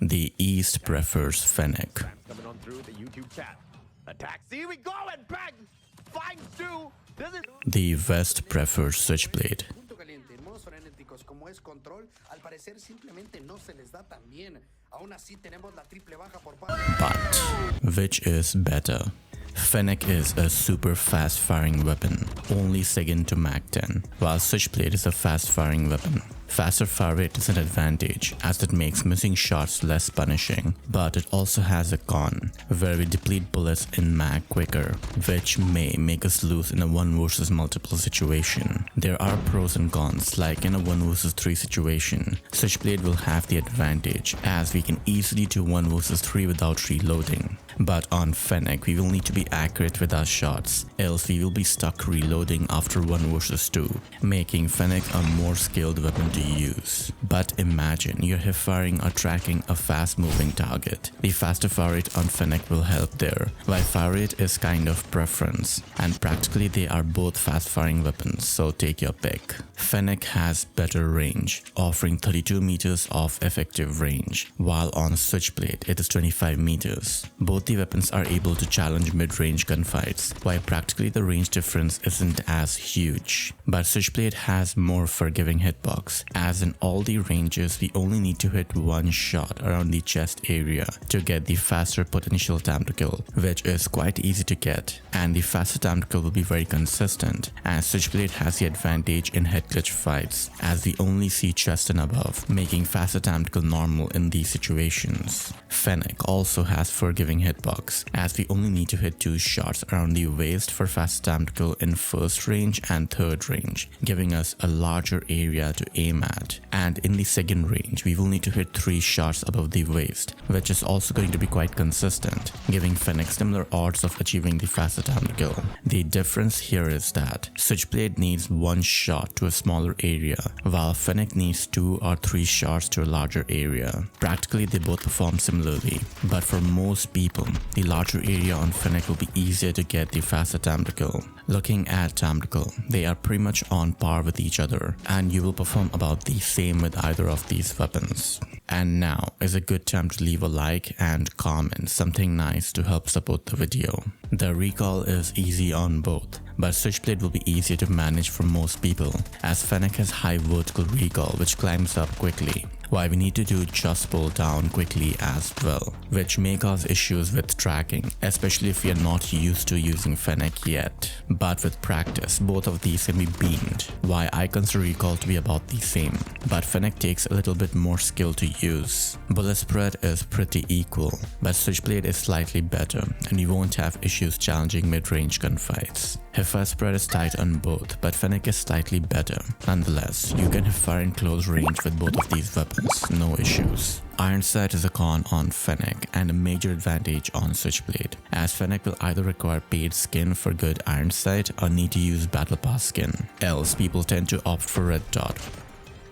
The East prefers Fennec. Coming on through the YouTube chat. Attack. See, we go and bang. Fine Stu. This is The West prefers Switchblade. Punto caliente, en modos frenéticos como es control, al parecer simplemente no se les da tan bien. Aún así tenemos la triple baja por parte. But which is better? Fennec is a super fast firing weapon, only second to Mach 10, while Switchblade is a fast firing weapon. Faster fire rate is an advantage as it makes missing shots less punishing, but it also has a con where we deplete bullets in mag quicker, which may make us lose in a 1 versus multiple situation. There are pros and cons, like in a 1 versus 3 situation, Switchblade will have the advantage as we can easily do 1 versus 3 without reloading. But on Fennec, we will need to be accurate with our shots, else we will be stuck reloading after 1 versus 2, making Fennec a more skilled weapon to use. But imagine you're hip firing or tracking a fast moving target. The faster fire rate on Fennec will help there, while fire rate is kind of preference, and practically they are both fast firing weapons, so take your pick. Fennec has better range, offering 32 meters of effective range, while on Switchblade it is 25 meters. Both the weapons are able to challenge mid-range gunfights, while practically the range difference isn't as huge. But Switchblade has more forgiving hitbox, as in all the ranges we only need to hit 1 shot around the chest area to get the faster potential time to kill, which is quite easy to get, and the faster time to kill will be very consistent, as Switchblade has the advantage in head glitch fights, as we only see chest and above, making faster time to kill normal in these situations. Fennec also has forgiving hitbox, as we only need to hit 2 shots around the waist for fast time to kill in first range and third range, giving us a larger area to aim at. And in the second range, we will need to hit 3 shots above the waist, which is also going to be quite consistent, giving Fennec similar odds of achieving the faster time to kill. The difference here is that Switchblade needs 1 shot to a smaller area, while Fennec needs 2 or 3 shots to a larger area. Practically they both perform similarly, but for most people, the larger area on Fennec will be easier to get the faster time to kill. Looking at time to kill, they are pretty much on par with each other, and you will perform about the same with either of these weapons. And now is a good time to leave a like and comment something nice to help support the video. The recoil is easy on both, but Switchblade will be easier to manage for most people, as Fennec has high vertical recoil which climbs up quickly, while we need to do just pull down quickly as well, which may cause issues with tracking, especially if we are not used to using Fennec yet. But with practice, both of these can be beamed, why I consider recoil to be about the same, but Fennec takes a little bit more skill to use. Bullet spread is pretty equal, but Switchblade is slightly better, and you won't have issues challenging mid-range gunfights. Hipfire spread is tight on both, but Fennec is slightly better. Nonetheless, you can hipfire in close range with both of these weapons, no issues. Iron Sight is a con on Fennec and a major advantage on Switchblade, as Fennec will either require paid skin for good Iron Sight or need to use Battle Pass skin, else people tend to opt for Red Dot.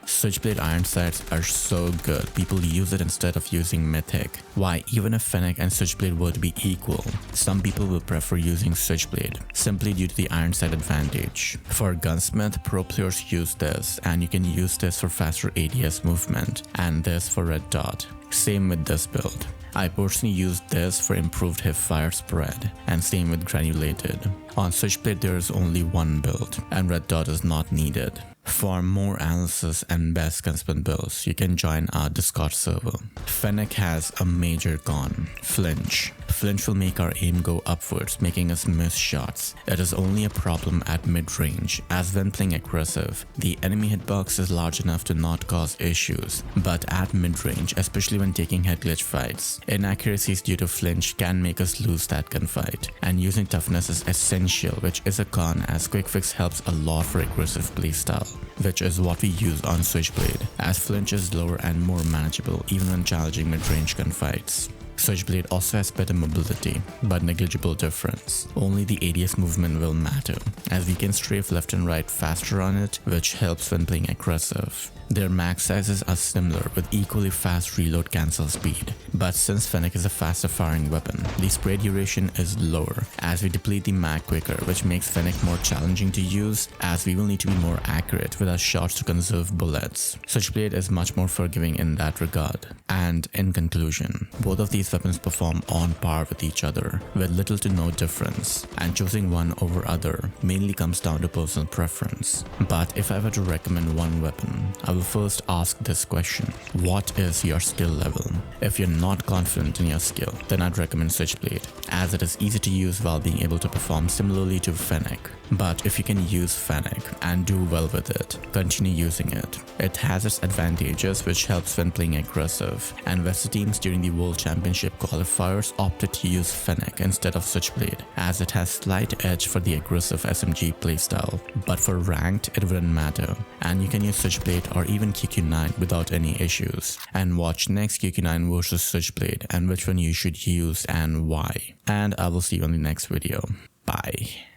Switchblade iron sights are so good, people use it instead of using Mythic. Why, even if Fennec and Switchblade were to be equal, some people will prefer using Switchblade, simply due to the iron sight advantage. For Gunsmith, pro players use this, and you can use this for faster ADS movement, and this for Red Dot. Same with this build. I personally used this for improved hipfire spread, and same with granulated. On Switchblade there is only 1 build, and Red Dot is not needed. For more analysis and best Gunsmith builds, you can join our Discord server. Fennec has a major con, flinch. Flinch will make our aim go upwards, making us miss shots. It is only a problem at mid-range, as when playing aggressive, the enemy hitbox is large enough to not cause issues, but at mid-range, especially when taking head glitch fights, inaccuracies due to flinch can make us lose that gunfight, and using toughness is essential, which is a con as quick fix helps a lot for aggressive playstyle, which is what we use on Switchblade, as flinch is lower and more manageable even when challenging mid-range gunfights. Switchblade also has better mobility, but negligible difference. Only the ADS movement will matter, as we can strafe left and right faster on it, which helps when playing aggressive. Their mag sizes are similar with equally fast reload cancel speed, but since Fennec is a faster firing weapon, the spray duration is lower as we deplete the mag quicker, which makes Fennec more challenging to use as we will need to be more accurate with our shots to conserve bullets. Switchblade is much more forgiving in that regard. And in conclusion, both of these weapons perform on par with each other with little to no difference, and choosing one over other mainly comes down to personal preference. But if I were to recommend one weapon, I will first ask this question: what is your skill level? If you're not confident in your skill, then I'd recommend Switchblade, as it is easy to use while being able to perform similarly to Fennec. But if you can use Fennec and do well with it, continue using it. It has its advantages, which helps when playing aggressive, and West teams during the World Championship qualifiers opted to use Fennec instead of Switchblade, as it has slight edge for the aggressive SMG playstyle. But for ranked, it wouldn't matter, and you can use Switchblade or even QQ9 without any issues. And watch next QQ9 versus Switchblade and which one you should use and why. And I will see you on the next video. Bye.